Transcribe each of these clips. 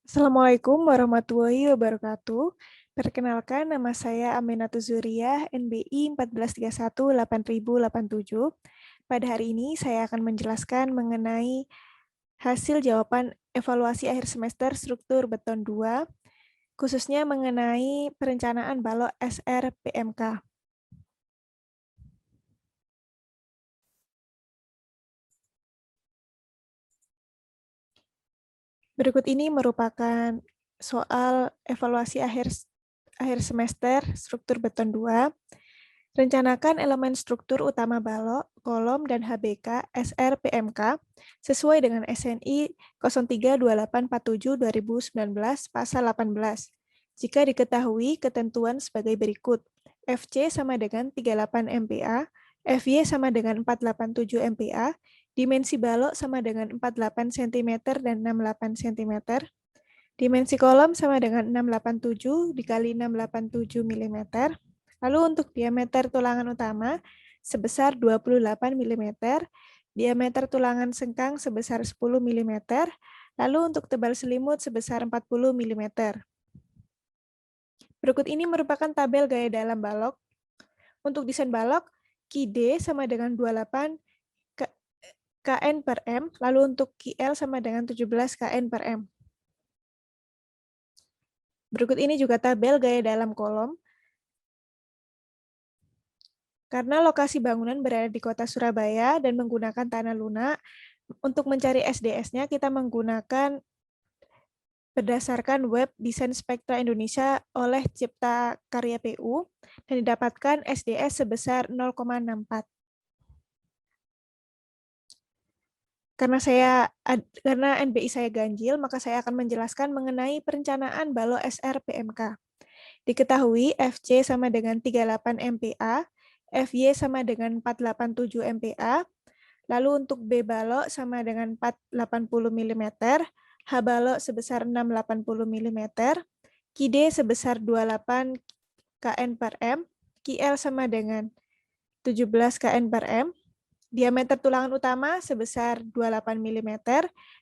Assalamualaikum warahmatullahi wabarakatuh. Perkenalkan, nama saya Aminatul Zuriyah, NBI 14318.087. Pada hari ini saya akan menjelaskan mengenai hasil jawaban evaluasi akhir semester struktur beton 2, khususnya mengenai perencanaan balok SRPMK. Berikut ini merupakan soal evaluasi akhir semester struktur beton 2. Rencanakan elemen struktur utama balok, kolom, dan HBK SRPMK sesuai dengan SNI 032847/2019 pasal 18. Jika diketahui ketentuan sebagai berikut. FC sama dengan 38 MPa, FY sama dengan 487 MPa, dimensi balok sama dengan 48 cm dan 68 cm, dimensi kolom sama dengan 687 dikali 687 mm. Lalu untuk diameter tulangan utama sebesar 28 mm, diameter tulangan sengkang sebesar 10 mm, lalu untuk tebal selimut sebesar 40 mm. Berikut ini merupakan tabel gaya dalam balok. Untuk desain balok, QD sama dengan 28 kN per M, lalu untuk QL sama dengan 17 kN per M. Berikut ini juga tabel gaya dalam kolom. Karena lokasi bangunan berada di kota Surabaya dan menggunakan tanah lunak, untuk mencari SDS-nya kita menggunakan berdasarkan web Desain Spektra Indonesia oleh Cipta Karya PU dan didapatkan SDS sebesar 0,64. Karena NBI saya ganjil, maka saya akan menjelaskan mengenai perencanaan balok SRPMK. Diketahui FC sama dengan 38 MPa, FY sama dengan 487 MPa, lalu untuk B balok sama dengan 480 mm, H balok sebesar 680 mm, QD sebesar 28 kN per M, QL sama dengan 17 kN per M, diameter tulangan utama sebesar 28 mm,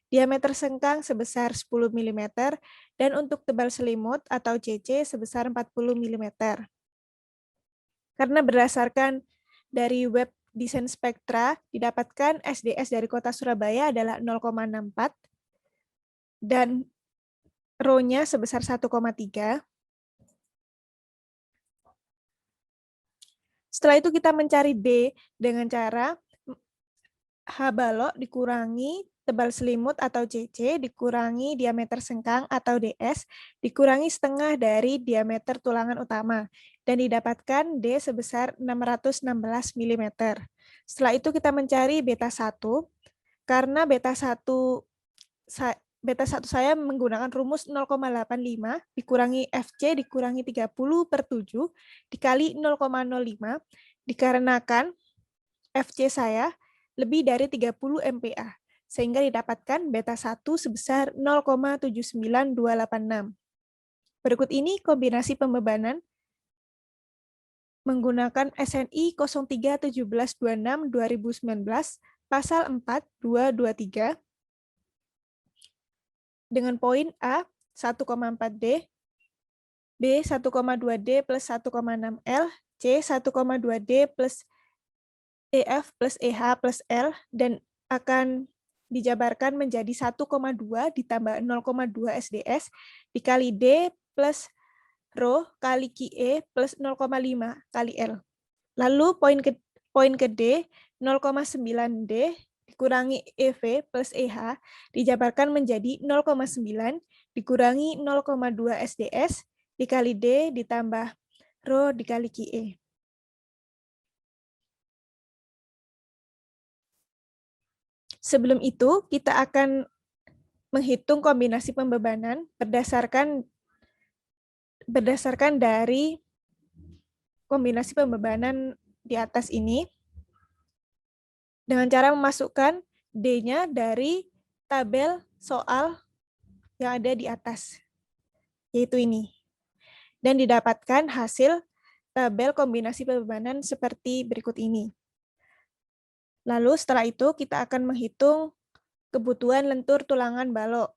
diameter sengkang sebesar 10 mm, dan untuk tebal selimut atau CC sebesar 40 mm. Karena berdasarkan dari web Desain Spektra, didapatkan SDS dari kota Surabaya adalah 0,64 dan rho-nya sebesar 1,3. Setelah itu kita mencari D dengan cara H balok dikurangi tebal selimut atau CC, dikurangi diameter sengkang atau DS, dikurangi setengah dari diameter tulangan utama, dan didapatkan D sebesar 616 mm. Setelah itu kita mencari beta 1, karena beta 1 saya menggunakan rumus 0,85 dikurangi FC dikurangi 30/7 dikali 0,05, dikarenakan FC saya lebih dari 30 MPa, sehingga didapatkan beta 1 sebesar 0,79286. Berikut ini kombinasi pembebanan menggunakan SNI 031726/2019 pasal 4223 dengan poin A 1,4D, B 1,2D plus 1,6L, C 1,2D plus EF plus EH plus L, dan akan dijabarkan menjadi 1,2 ditambah 0,2 SDS dikali D plus rho kali QE plus 0,5 kali L. Lalu poin ke D, 0,9 D dikurangi EV plus EH dijabarkan menjadi 0,9 dikurangi 0,2 SDS dikali D ditambah rho dikali QE. Sebelum itu, kita akan menghitung kombinasi pembebanan berdasarkan dari kombinasi pembebanan di atas ini dengan cara memasukkan D-nya dari tabel soal yang ada di atas, yaitu ini. Dan didapatkan hasil tabel kombinasi pembebanan seperti berikut ini. Lalu setelah itu kita akan menghitung kebutuhan lentur tulangan balok.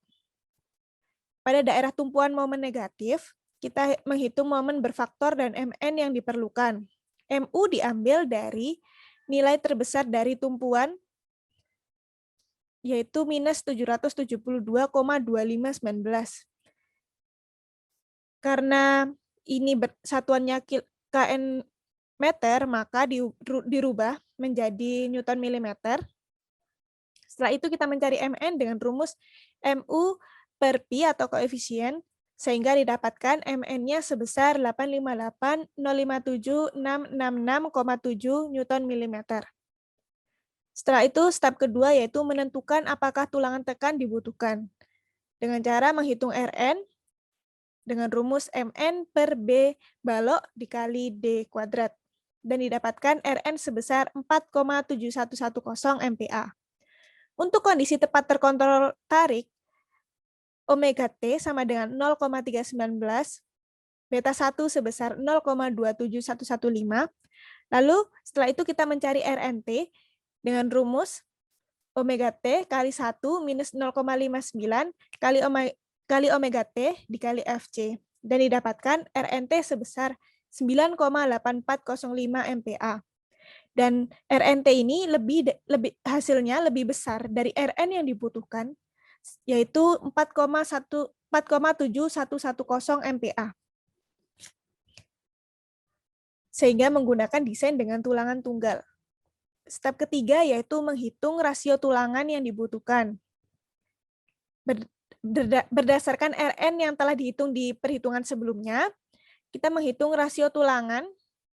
pada daerah tumpuan momen negatif, kita menghitung momen berfaktor dan MN yang diperlukan. MU diambil dari nilai terbesar dari tumpuan, yaitu minus 772,2519. Karena ini satuannya KN meter, maka dirubah menjadi Newton milimeter. Setelah itu kita mencari MN dengan rumus MU per Pi atau koefisien, sehingga didapatkan MN-nya sebesar 858.057.666,7 Newton milimeter. Setelah itu, step kedua yaitu menentukan apakah tulangan tekan dibutuhkan. Dengan cara menghitung Rn dengan rumus Mn per B balok dikali D kuadrat. Dan didapatkan Rn sebesar 4,7110 MPa. Untuk kondisi tepat terkontrol tarik, omega T sama dengan 0,319, beta 1 sebesar 0,27115. Lalu setelah itu kita mencari RNT dengan rumus omega T kali 1 minus 0,59 kali omega T dikali FC. Dan didapatkan RNT sebesar 9,8405 MPa. Dan RNT ini hasilnya lebih besar dari Rn yang dibutuhkan, yaitu 4,7110 MPa. Sehingga menggunakan desain dengan tulangan tunggal. Step ketiga yaitu menghitung rasio tulangan yang dibutuhkan. Berdasarkan Rn yang telah dihitung di perhitungan sebelumnya, kita menghitung rasio tulangan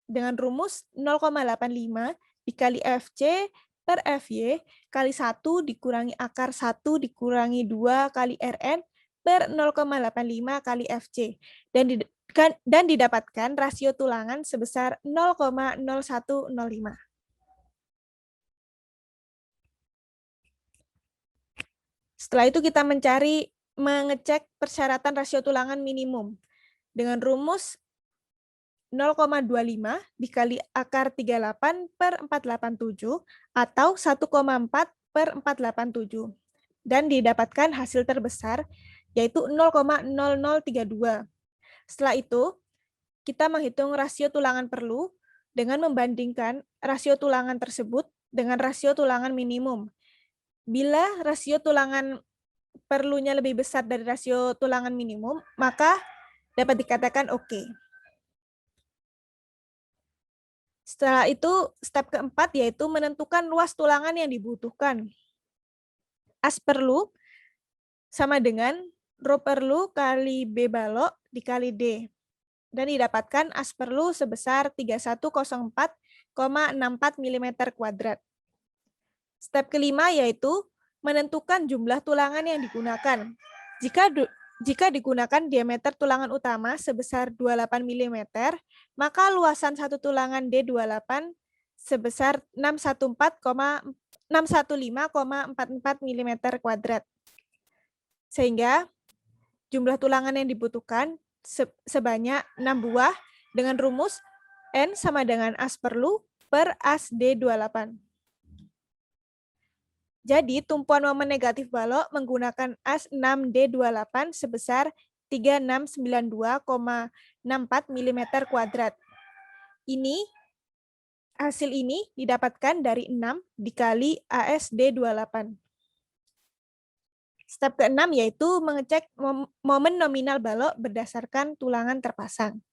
dengan rumus 0,85 dikali FC per FY kali 1 dikurangi akar 1 dikurangi 2 kali Rn per 0,85 kali FC. Dan didapatkan rasio tulangan sebesar 0,0105. Setelah itu kita mengecek persyaratan rasio tulangan minimum dengan rumus 0,25 dikali akar 38 per 487 atau 1,4 per 487. Dan didapatkan hasil terbesar yaitu 0,0032. Setelah itu, kita menghitung rasio tulangan perlu dengan membandingkan rasio tulangan tersebut dengan rasio tulangan minimum. Bila rasio tulangan perlunya lebih besar dari rasio tulangan minimum, maka dapat dikatakan oke. Setelah itu, step keempat yaitu menentukan luas tulangan yang dibutuhkan. As perlu sama dengan rho perlu kali B balok dikali D. Dan didapatkan as perlu sebesar 3104,64 mm kuadrat. Step kelima yaitu menentukan jumlah tulangan yang digunakan. Jika digunakan diameter tulangan utama sebesar 28 mm, maka luasan satu tulangan D28 sebesar 615,44 mm kuadrat. Sehingga jumlah tulangan yang dibutuhkan sebanyak 6 buah dengan rumus N sama dengan as perlu per as D28. Jadi, tumpuan momen negatif balok menggunakan as 6D28 sebesar 3692,64 mm kuadrat. Hasil ini didapatkan dari 6 dikali ASD28. Step ke-6 yaitu mengecek momen nominal balok berdasarkan tulangan terpasang.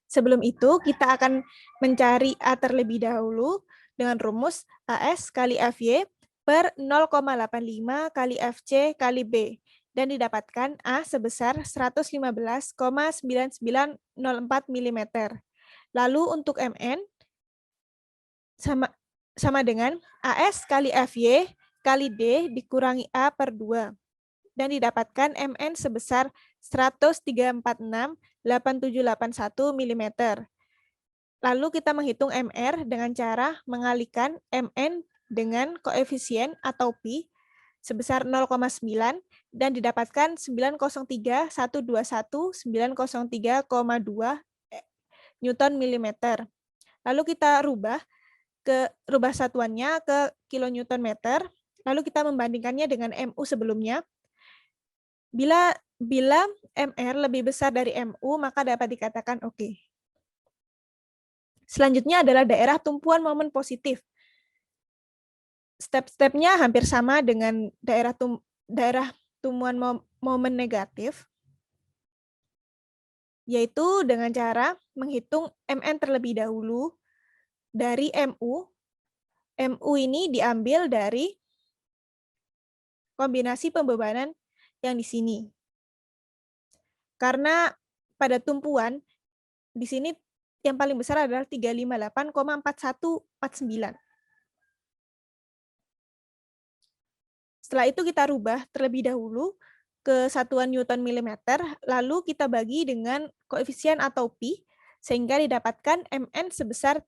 Sebelum itu, kita akan mencari A terlebih dahulu dengan rumus AS kali FY per 0,85 kali FC kali B. Dan didapatkan A sebesar 115,9904 mm. Lalu untuk MN sama dengan AS kali FY kali D dikurangi A per 2. Dan didapatkan MN sebesar 10346,8781 mm. Lalu kita menghitung MR dengan cara mengalihkan MN dengan koefisien atau Pi sebesar 0,9 dan didapatkan 903,121,903,2 Newton milimeter. Lalu kita rubah satuannya ke kilonewton meter. Lalu kita membandingkannya dengan MU sebelumnya. Bila MR lebih besar dari MU, maka dapat dikatakan oke. Selanjutnya adalah daerah tumpuan momen positif. Step-stepnya hampir sama dengan daerah tumpuan momen negatif, yaitu dengan cara menghitung MN terlebih dahulu dari MU. MU ini diambil dari kombinasi pembebanan yang di sini. Karena pada tumpuan, di sini yang paling besar adalah 358,4149. Setelah itu kita rubah terlebih dahulu ke satuan Newton milimeter, lalu kita bagi dengan koefisien atau pi, sehingga didapatkan MN sebesar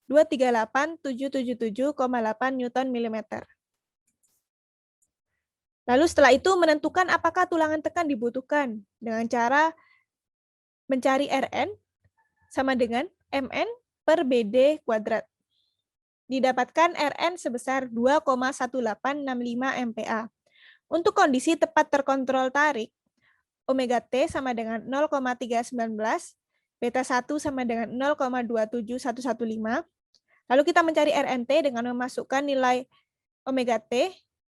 398.238.777,8 Newton milimeter. Lalu setelah itu menentukan apakah tulangan tekan dibutuhkan dengan cara mencari Rn sama dengan Mn per BD kuadrat. Didapatkan Rn sebesar 2,1865 MPa. Untuk kondisi tepat terkontrol tarik, omega T sama dengan 0,319, beta 1 sama dengan 0,27115. Lalu kita mencari Rnt dengan memasukkan nilai omega T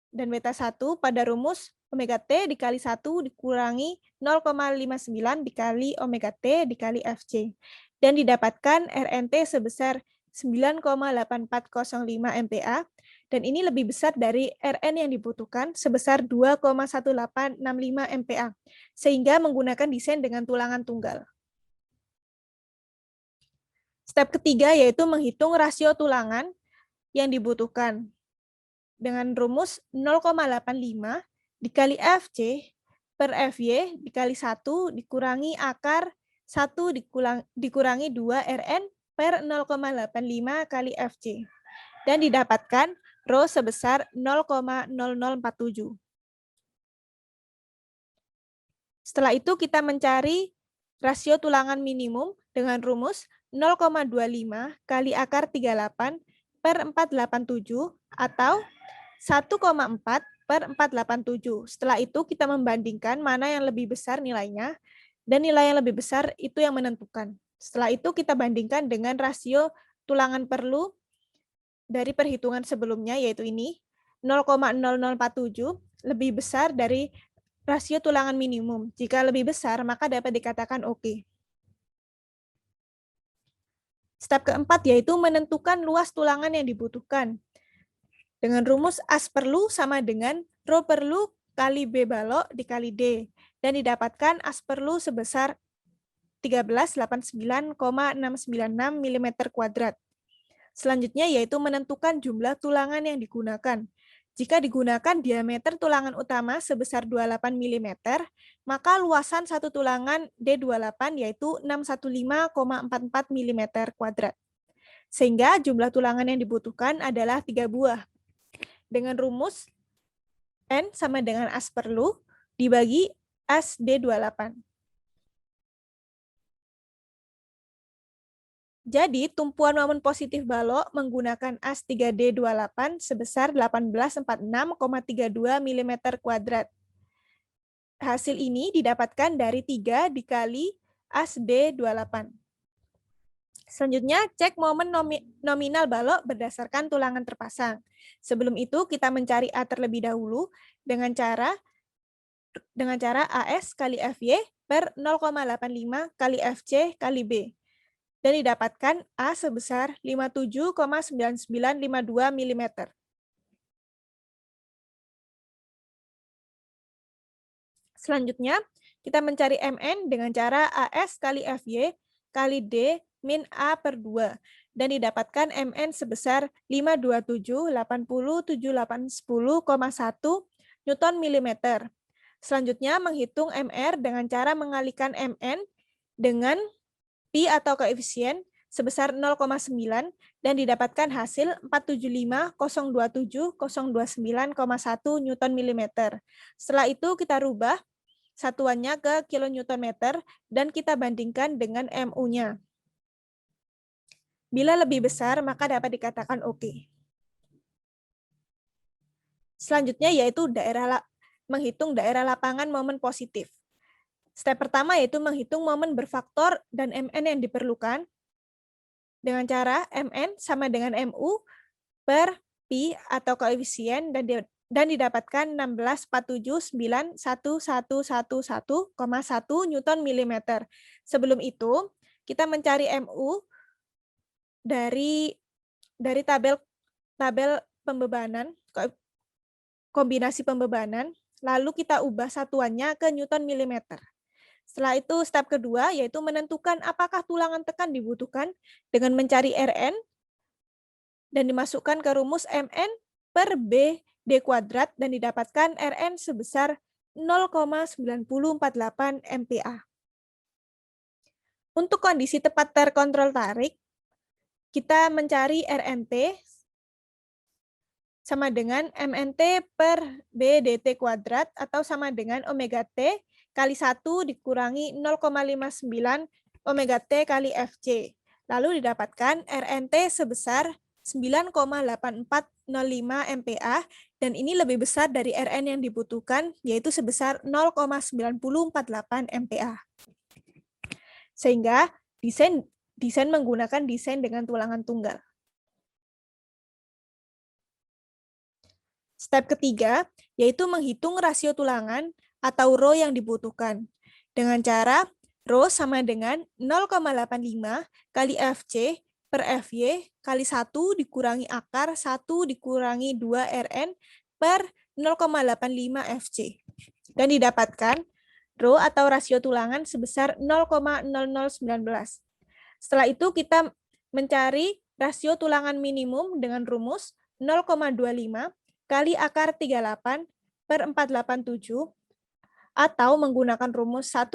dan beta 1 pada rumus omega T dikali 1 dikurangi 0,59 dikali omega T dikali Fc. Dan didapatkan Rnt sebesar 9,8405 MPa, dan ini lebih besar dari Rn yang dibutuhkan sebesar 2,1865 MPa, sehingga menggunakan desain dengan tulangan tunggal. Step ketiga yaitu menghitung rasio tulangan yang dibutuhkan. Dengan rumus 0,85 dikali Fc per Fy dikali 1 dikurangi akar 1 dikurangi 2 Rn per 0,85 kali Fc. Dan didapatkan Rho sebesar 0,0047. Setelah itu kita mencari rasio tulangan minimum dengan rumus 0,25 kali akar 38 per 487 atau 1,4 per 487. Setelah itu kita membandingkan mana yang lebih besar nilainya, dan nilai yang lebih besar itu yang menentukan. Setelah itu kita bandingkan dengan rasio tulangan perlu dari perhitungan sebelumnya, yaitu ini, 0,0047 lebih besar dari rasio tulangan minimum. Jika lebih besar, maka dapat dikatakan oke. Step keempat yaitu menentukan luas tulangan yang dibutuhkan. Dengan rumus as perlu sama dengan Rho perlu kali B balok dikali D. Dan didapatkan as perlu sebesar 1389,696 mm kuadrat. Selanjutnya yaitu menentukan jumlah tulangan yang digunakan. Jika digunakan diameter tulangan utama sebesar 28 mm, maka luasan satu tulangan D28 yaitu 615,44 mm kuadrat. Sehingga jumlah tulangan yang dibutuhkan adalah 3 buah. Dengan rumus N sama dengan as perlu dibagi as D28. Jadi, tumpuan momen positif balok menggunakan as 3D28 sebesar 1846,32 mm kuadrat. Hasil ini didapatkan dari 3 dikali as D28. Selanjutnya, cek momen nominal balok berdasarkan tulangan terpasang. Sebelum itu, kita mencari A terlebih dahulu dengan cara AS kali FY per 0,85 kali FC kali B. Dan didapatkan A sebesar 57,9952 mm. Selanjutnya, kita mencari MN dengan cara AS kali FY kali D min A per 2. Dan didapatkan MN sebesar 527,80,7810,1 Newton milimeter. Selanjutnya, menghitung MR dengan cara mengalihkan MN dengan pi atau koefisien sebesar 0,9 dan didapatkan hasil 475,027,029,1 Newton milimeter. Setelah itu kita rubah satuannya ke kilonewton meter dan kita bandingkan dengan MU-nya. Bila lebih besar, maka dapat dikatakan oke. Selanjutnya yaitu menghitung daerah lapangan momen positif. Step pertama yaitu menghitung momen berfaktor dan MN yang diperlukan dengan cara MN sama dengan MU per Pi atau koefisien dan didapatkan 16479111,1 Newton milimeter. Sebelum itu, kita mencari MU dari tabel pembebanan, kombinasi pembebanan, lalu kita ubah satuannya ke Newton milimeter. Setelah itu, step kedua yaitu menentukan apakah tulangan tekan dibutuhkan dengan mencari Rn dan dimasukkan ke rumus Mn per B D kuadrat dan didapatkan Rn sebesar 0,9048 MPa. Untuk kondisi tepat terkontrol tarik, kita mencari RNT sama dengan MNT per B dt kuadrat atau sama dengan omega T kali 1 dikurangi 0,59 omega T kali Fc. Lalu didapatkan RNT sebesar 9,8405 MPa dan ini lebih besar dari Rn yang dibutuhkan yaitu sebesar 0,9048 MPa. Sehingga desain menggunakan desain dengan tulangan tunggal. Step ketiga, yaitu menghitung rasio tulangan atau rho yang dibutuhkan. Dengan cara rho sama dengan 0,85 kali Fc per Fy kali 1 dikurangi akar 1 dikurangi 2 Rn per 0,85 Fc. Dan didapatkan rho atau rasio tulangan sebesar 0,0019. Setelah itu kita mencari rasio tulangan minimum dengan rumus 0,25 kali akar 38 per 487 atau menggunakan rumus 1,4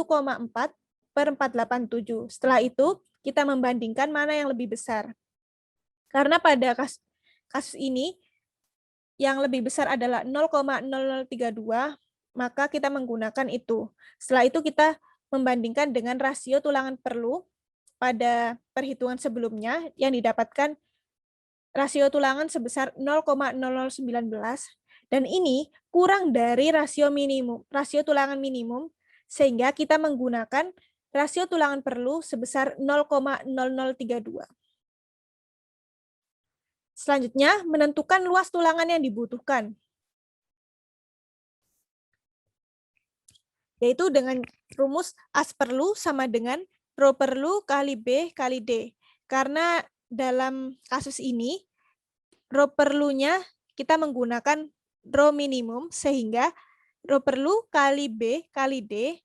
per 487. Setelah itu, kita membandingkan mana yang lebih besar. Karena pada kasus ini, yang lebih besar adalah 0,0032, maka kita menggunakan itu. Setelah itu, kita membandingkan dengan rasio tulangan perlu pada perhitungan sebelumnya yang didapatkan rasio tulangan sebesar 0,0019 dan ini kurang dari rasio tulangan minimum sehingga kita menggunakan rasio tulangan perlu sebesar 0,0032. Selanjutnya, menentukan luas tulangan yang dibutuhkan. Yaitu dengan rumus as perlu sama dengan rho perlu kali B kali D. Karena dalam kasus ini, rho perlunya kita menggunakan rho minimum, sehingga rho perlu kali B kali D,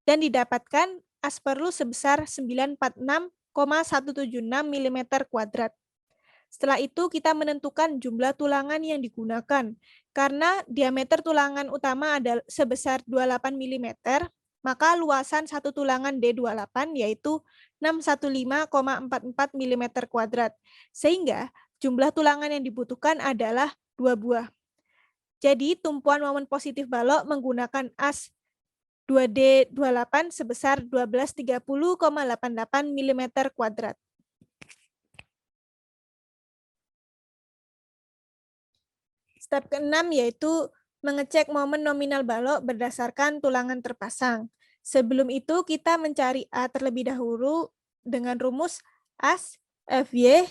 dan didapatkan as perlu sebesar 946,176 mm². Setelah itu kita menentukan jumlah tulangan yang digunakan. Karena diameter tulangan utama adalah sebesar 28 mm, maka luasan satu tulangan D28 yaitu 615,44 mm². Sehingga jumlah tulangan yang dibutuhkan adalah 2 buah. Jadi tumpuan momen positif balok menggunakan as 2D28 sebesar 1230,88 mm². Step ke-6 yaitu mengecek momen nominal balok berdasarkan tulangan terpasang. Sebelum itu kita mencari A terlebih dahulu dengan rumus as Fy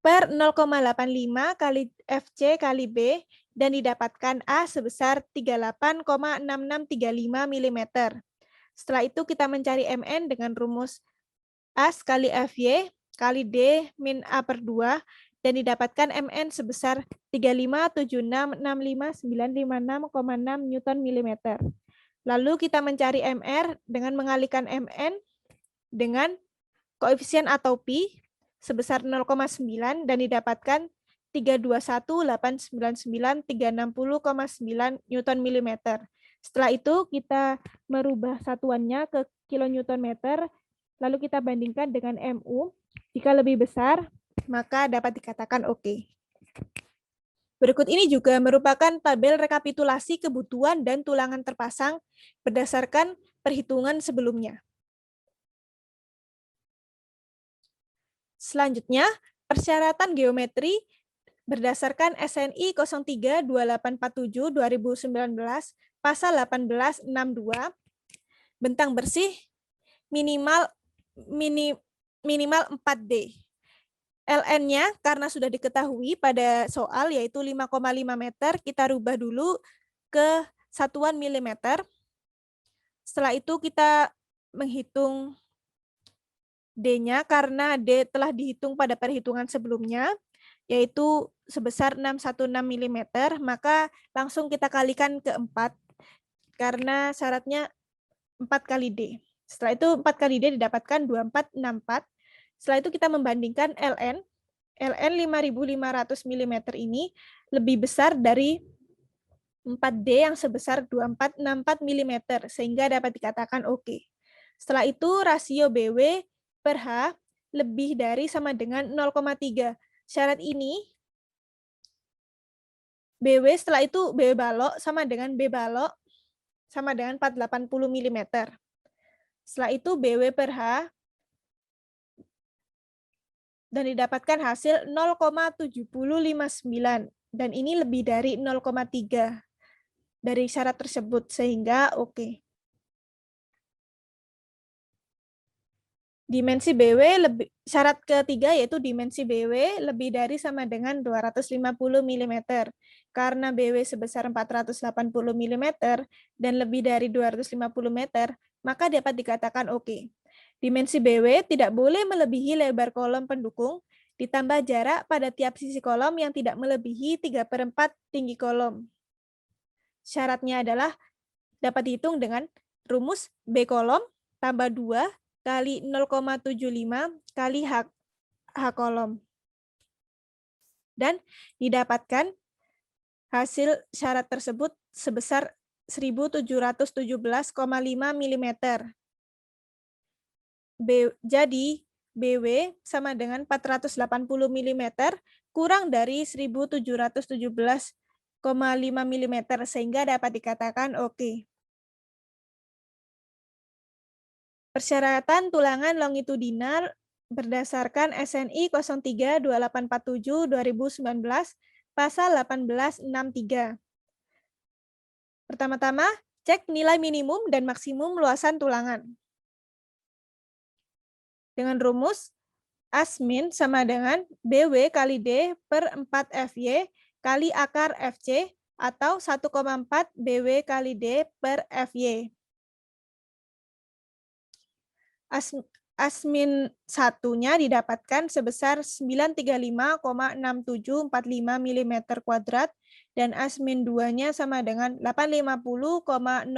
per 0,85 kali Fc kali B dan didapatkan A sebesar 38,6635 mm. Setelah itu kita mencari Mn dengan rumus as kali Fy kali D min A per 2 dan didapatkan Mn sebesar 35766595,6 Newton milimeter. Lalu kita mencari Mr dengan mengalihkan Mn dengan koefisien atau pi sebesar 0,9 dan didapatkan 321899360,9 Newton milimeter. Setelah itu kita merubah satuannya ke kilonewton meter, lalu kita bandingkan dengan Mu. Jika lebih besar, maka dapat dikatakan oke. Berikut ini juga merupakan tabel rekapitulasi kebutuhan dan tulangan terpasang berdasarkan perhitungan sebelumnya. Selanjutnya, persyaratan geometri berdasarkan SNI 032847 2019 pasal 1862, bentang bersih minimal 4D. LN-nya karena sudah diketahui pada soal yaitu 5,5 meter, kita rubah dulu ke satuan milimeter. Setelah itu kita menghitung D-nya karena D telah dihitung pada perhitungan sebelumnya, yaitu sebesar 616 mm, maka langsung kita kalikan ke 4, karena syaratnya 4 kali D. Setelah itu 4 kali D didapatkan 2464. Setelah itu kita membandingkan LN 5.500 mm ini lebih besar dari 4D yang sebesar 2464 mm, sehingga dapat dikatakan oke. Setelah itu rasio BW per H lebih dari sama dengan 0,3. Syarat ini, BW setelah itu BW balok sama dengan B balok sama dengan 480 mm. Setelah itu BW per H dan didapatkan hasil 0,7059 dan ini lebih dari 0,3 dari syarat tersebut sehingga oke. Dimensi BW syarat ketiga yaitu dimensi BW lebih dari sama dengan 250 mm. Karena BW sebesar 480 mm dan lebih dari 250 meter, maka dapat dikatakan oke. Dimensi BW tidak boleh melebihi lebar kolom pendukung, ditambah jarak pada tiap sisi kolom yang tidak melebihi 3/4 tinggi kolom. Syaratnya adalah dapat dihitung dengan rumus B kolom tambah 2 kali 0,75 kali H kolom. Dan didapatkan hasil syarat tersebut sebesar 1717,5 mm. Jadi BW sama dengan 480 mm kurang dari 1717,5 mm sehingga dapat dikatakan oke. Persyaratan tulangan longitudinal berdasarkan SNI 032847-2019 pasal 1863. Pertama-tama, cek nilai minimum dan maksimum luasan tulangan. Dengan rumus ASMIN sama dengan BW kali D per 4 FY kali akar FC atau 1,4 BW kali D per FY. Asmin satunya didapatkan sebesar 935,6745 mm kuadrat dan asmin 2-nya sama dengan 850,0041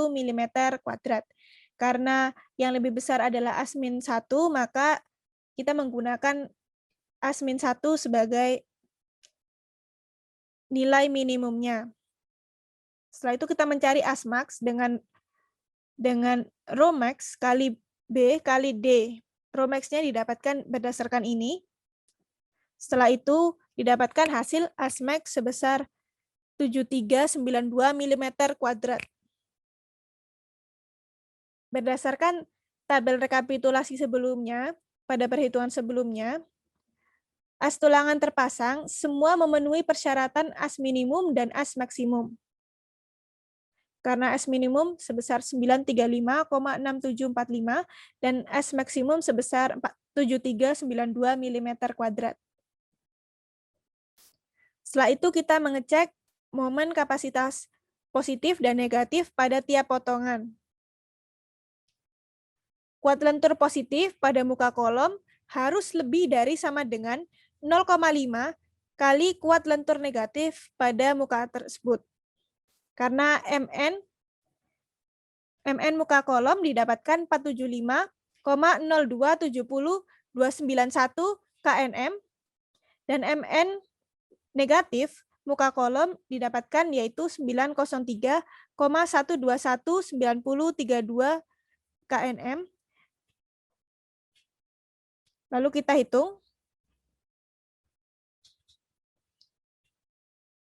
mm kuadrat. Karena yang lebih besar adalah asmin 1, maka kita menggunakan asmin 1 sebagai nilai minimumnya. Setelah itu kita mencari asmax dengan rho max kali B kali D. Rho max-nya didapatkan berdasarkan ini. Setelah itu didapatkan hasil asmax sebesar 7392 mm kuadrat. Berdasarkan tabel rekapitulasi sebelumnya, pada perhitungan sebelumnya, as tulangan terpasang semua memenuhi persyaratan as minimum dan as maksimum. Karena S minimum sebesar 935,6745 dan S maksimum sebesar 7392 mm kuadrat. Setelah itu kita mengecek momen kapasitas positif dan negatif pada tiap potongan. Kuat lentur positif pada muka kolom harus lebih dari sama dengan 0,5 kali kuat lentur negatif pada muka tersebut. Karena MN muka kolom didapatkan 475,0270291 kNm dan MN negatif muka kolom didapatkan yaitu 903,1219032 kNm. Lalu kita hitung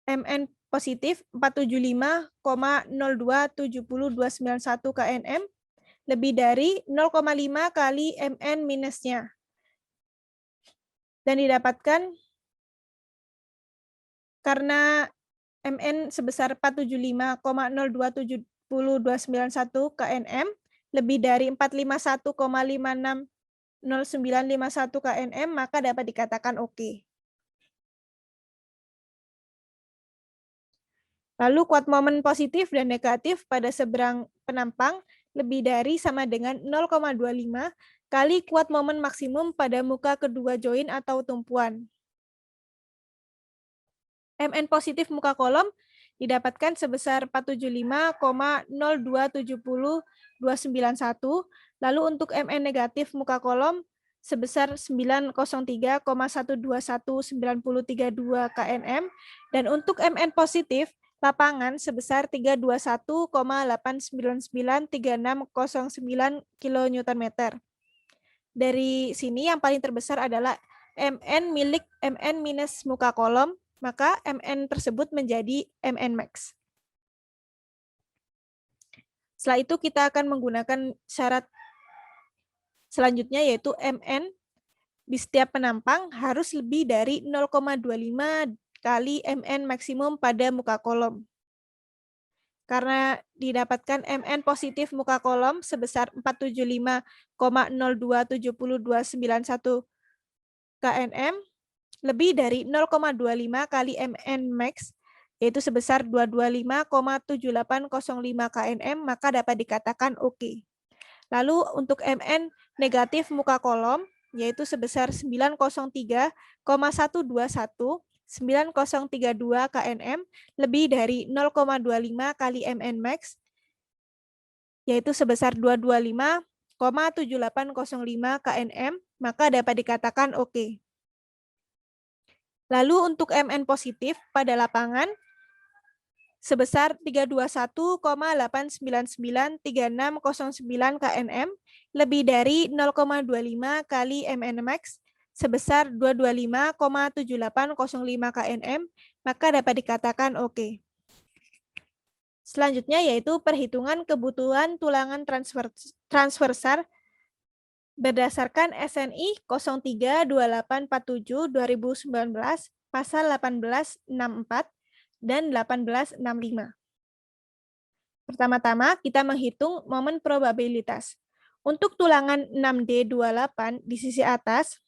MN positif 475,0270291 kNm lebih dari 0,5 kali MN minusnya. Dan didapatkan karena Mn sebesar 475,0270291 kNm lebih dari 451,560951 kNm, maka dapat dikatakan oke. Lalu kuat momen positif dan negatif pada seberang penampang lebih dari sama dengan 0,25 kali kuat momen maksimum pada muka kedua join atau tumpuan. Mn positif muka kolom didapatkan sebesar 475,0270291. Lalu untuk Mn negatif muka kolom sebesar 903,1219032 kNm. Dan untuk Mn positif lapangan sebesar 321,8993609 kN. Dari sini yang paling terbesar adalah Mn milik Mn minus muka kolom, maka Mn tersebut menjadi Mn max. Setelah itu kita akan menggunakan syarat selanjutnya, yaitu Mn di setiap penampang harus lebih dari 0,25 kali Mn maksimum pada muka kolom. Karena didapatkan Mn positif muka kolom sebesar 475,0270291 kNm lebih dari 0,25 kali Mn max, yaitu sebesar 225,7805 kNm, maka dapat dikatakan oke. Lalu untuk Mn negatif muka kolom, yaitu sebesar 903,1219032 kNm lebih dari 0,25 kali Mn max, yaitu sebesar 225,7805 kNm, maka dapat dikatakan oke. Lalu untuk Mn positif pada lapangan sebesar 321,8993609 kNm lebih dari 0,25 kali Mn max sebesar 225,7805 kNm, maka dapat dikatakan oke. Selanjutnya yaitu perhitungan kebutuhan tulangan transversal berdasarkan SNI 032847/2019 pasal 1864 dan 1865. Pertama-tama kita menghitung momen probabilitas. Untuk tulangan 6D28 di sisi atas,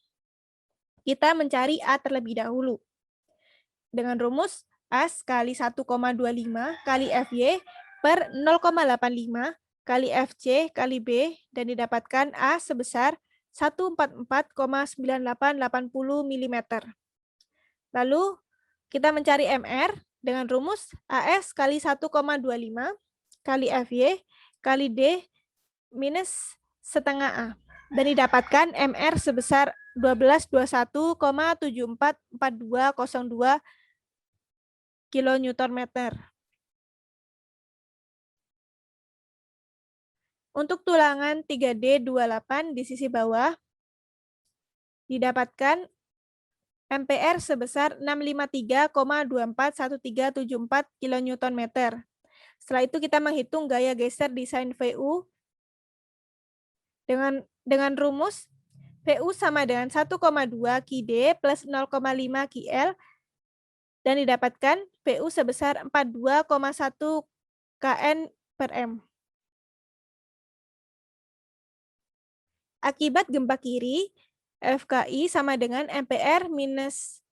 kita mencari A terlebih dahulu. Dengan rumus A kali 1,25 kali FY per 0,85 kali FC kali B, dan didapatkan A sebesar 144,9880 mm. Lalu kita mencari MR dengan rumus AS kali 1,25 kali FY kali D minus setengah A, dan didapatkan MR sebesar 1221,744202 kN/m. Untuk tulangan 3D28 di sisi bawah, didapatkan MPR sebesar 653,241374 kN/m. Setelah itu kita menghitung gaya geser desain VU dengan rumus VU sama dengan 1,2 Qd plus 0,5 Ql, dan didapatkan VU sebesar 42,1 kN/m. Akibat gempa kiri, FKI sama dengan MPR minus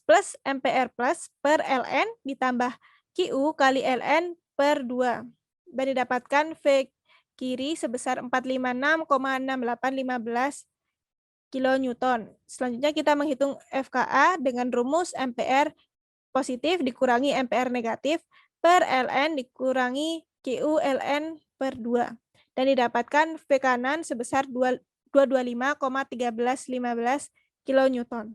plus MPR plus per Ln ditambah QU kali Ln per 2. Dan didapatkan V kiri sebesar 456,6815 kN. Selanjutnya kita menghitung FKA dengan rumus MPR positif dikurangi MPR negatif per Ln dikurangi QU Ln per 2. Dan didapatkan V kanan sebesar 225,1315 kN.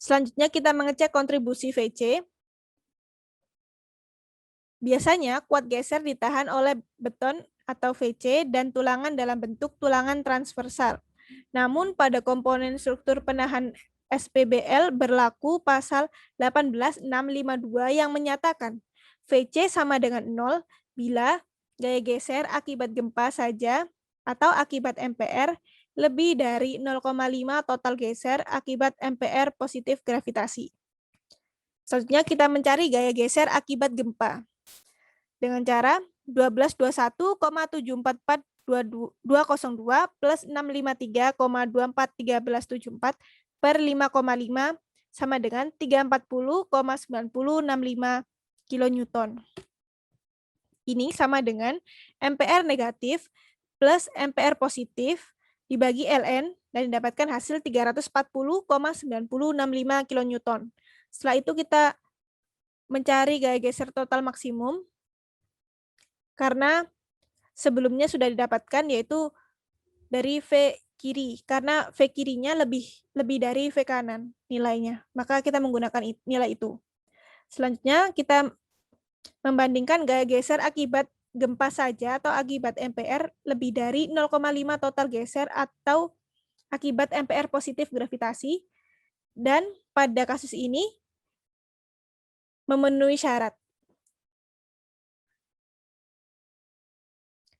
Selanjutnya kita mengecek kontribusi VC. Biasanya kuat geser ditahan oleh beton atau VC dan tulangan dalam bentuk tulangan transversal. Namun pada komponen struktur penahan SPBL berlaku pasal 18652 yang menyatakan VC sama dengan 0 bila gaya geser akibat gempa saja atau akibat MPR lebih dari 0,5 total geser akibat MPR positif gravitasi. Selanjutnya kita mencari gaya geser akibat gempa. Dengan cara 1221,744,202 plus 653,241374 per 5,5 sama dengan 340,9065 kilonewton. Ini sama dengan MPR negatif plus MPR positif dibagi Ln dan didapatkan hasil 340,9065 kilonewton. Setelah itu kita mencari gaya geser total maksimum karena sebelumnya sudah didapatkan yaitu dari V kiri, karena V kirinya lebih dari V kanan nilainya. Maka kita menggunakan nilai itu. Selanjutnya kita membandingkan gaya geser akibat gempa saja atau akibat MPR lebih dari 0,5 total geser atau akibat MPR positif gravitasi, dan pada kasus ini memenuhi syarat.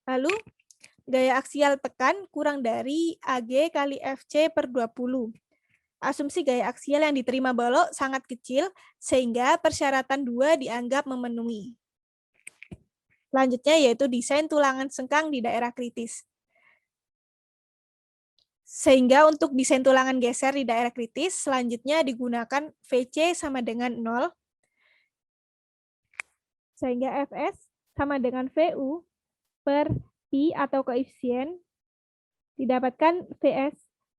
Lalu, gaya aksial tekan kurang dari AG kali FC per 20. Asumsi gaya aksial yang diterima balok sangat kecil, sehingga persyaratan 2 dianggap memenuhi. Selanjutnya yaitu desain tulangan sengkang di daerah kritis. Sehingga untuk desain tulangan geser di daerah kritis, selanjutnya digunakan VC sama dengan 0, sehingga Fs sama dengan VU per Pi atau koefisien didapatkan Vs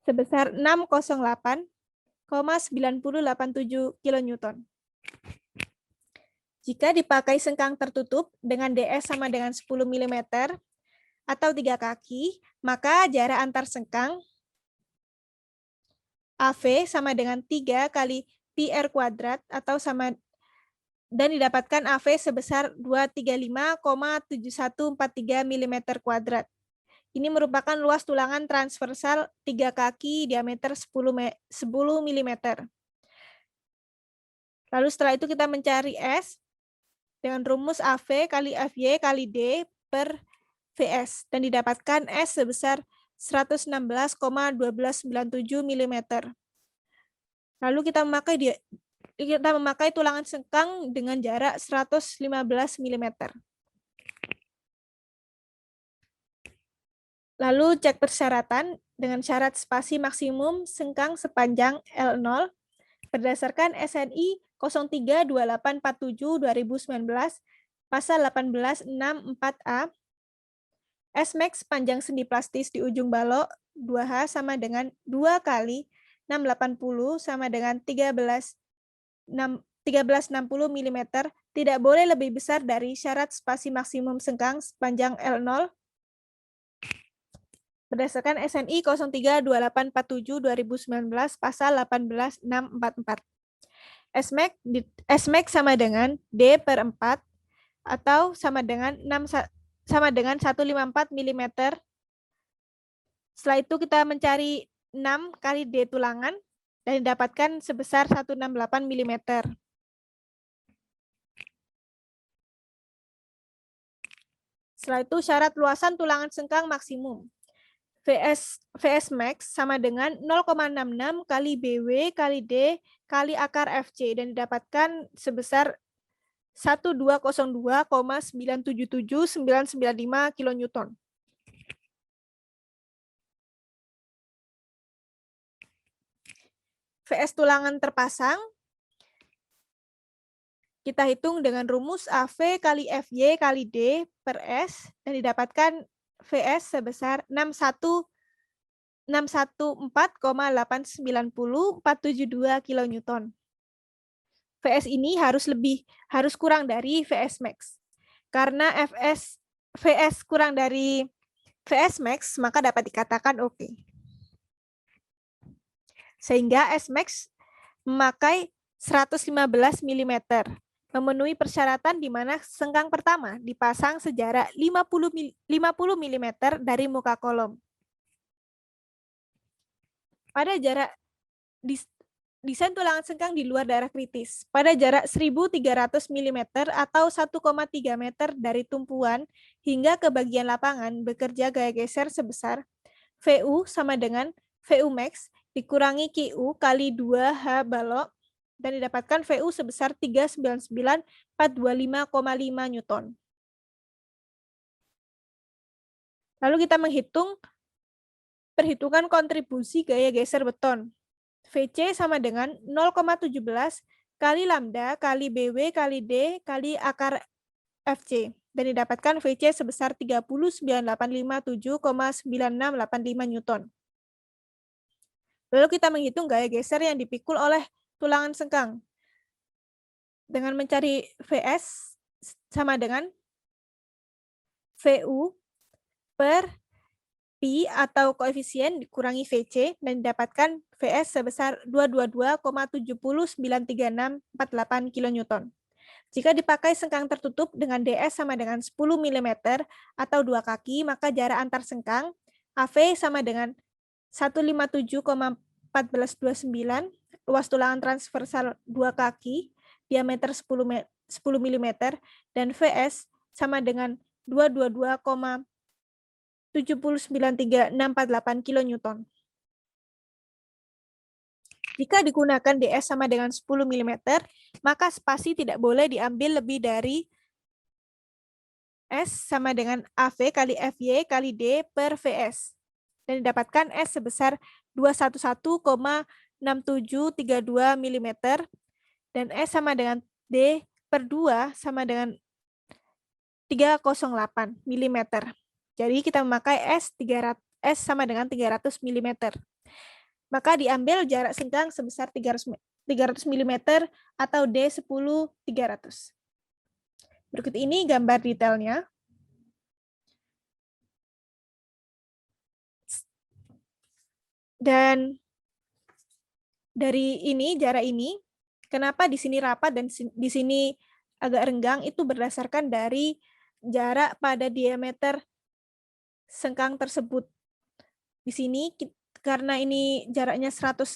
sebesar 608,9087 kilonewton. Jika dipakai sengkang tertutup dengan DS sama dengan 10 mm atau 3 kaki, maka jarak antar sengkang AV sama dengan 3 kali Pi R kuadrat atau sama, dan didapatkan AV sebesar 235,7143 mm kuadrat. Ini merupakan luas tulangan transversal 3 kaki diameter 10 mm. Lalu setelah itu kita mencari S dengan rumus AV kali FY kali D per VS, dan didapatkan S sebesar 116,1297 mm. Lalu kita memakai tulangan sengkang dengan jarak 115 mm. Lalu cek persyaratan dengan syarat spasi maksimum sengkang sepanjang L0 berdasarkan SNI 032847-2019 pasal 1864A. Smax panjang sendi plastis di ujung balok 2H sama dengan 2 kali 680 sama dengan 1360 mm, tidak boleh lebih besar dari syarat spasi maksimum sengkang sepanjang L0 berdasarkan SNI 032847-2019 pasal 18644. Smax sama dengan D per 4 atau sama dengan 154 mm. Setelah itu kita mencari 6 kali D tulangan dan didapatkan sebesar 168 mm. Setelah itu syarat luasan tulangan sengkang maksimum. VS max sama dengan 0,66 kali BW kali D kali akar FC dan didapatkan sebesar 1202,977995 kilonewton. VS tulangan terpasang kita hitung dengan rumus AV kali FY kali D per S dan didapatkan VS sebesar 614,890472 kilonewton. VS ini harus kurang dari VS max. Karena VS kurang dari VS max, maka dapat dikatakan oke. Sehingga S max memakai 115 mm, memenuhi persyaratan di mana sengkang pertama dipasang sejarak 50 mm dari muka kolom. Pada jarak desain tulangan sengkang di luar daerah kritis, pada jarak 1.300 mm atau 1,3 meter dari tumpuan hingga ke bagian lapangan bekerja gaya geser sebesar VU sama dengan VU max dikurangi QU kali 2H balok dan didapatkan VU sebesar 399.425,5 Newton. Lalu kita menghitung perhitungan kontribusi gaya geser beton. VC sama dengan 0,17 kali lambda kali BW kali D kali akar FC. Dan didapatkan VC sebesar 39.857,9685 Newton. Lalu kita menghitung gaya geser yang dipikul oleh tulangan sengkang. Dengan mencari VS sama dengan VU per Pi atau koefisien dikurangi VC dan didapatkan VS sebesar 222,7093648 kN. Jika dipakai sengkang tertutup dengan DS sama dengan 10 mm atau 2 kaki, maka jarak antar sengkang AV sama dengan 157,1429, luas tulangan transversal 2 kaki, diameter 10 mm, dan VS sama dengan 222,7093648 kN. Jika digunakan DS sama dengan 10 mm, maka spasi tidak boleh diambil lebih dari S sama dengan AV kali FY kali D per VS. Dan didapatkan S sebesar 211,6732 mm dan S sama dengan D per 2 sama dengan 308 mm. Jadi kita memakai S sama dengan 300 mm. Maka diambil jarak sengkang sebesar 300 mm atau D10 300. Berikut ini gambar detailnya. Dan dari ini, jarak ini, kenapa di sini rapat dan di sini agak renggang, itu berdasarkan dari jarak pada diameter sengkang tersebut. Di sini, karena ini jaraknya 115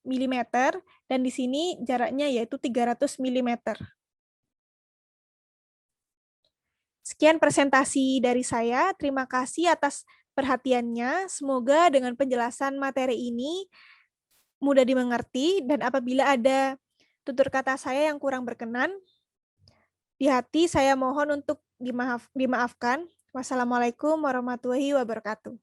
mm, dan di sini jaraknya yaitu 300 mm. Sekian presentasi dari saya. Terima kasih atas perhatiannya. Semoga dengan penjelasan materi ini mudah dimengerti, dan apabila ada tutur kata saya yang kurang berkenan, di hati saya mohon untuk dimaafkan. Wassalamualaikum warahmatullahi wabarakatuh.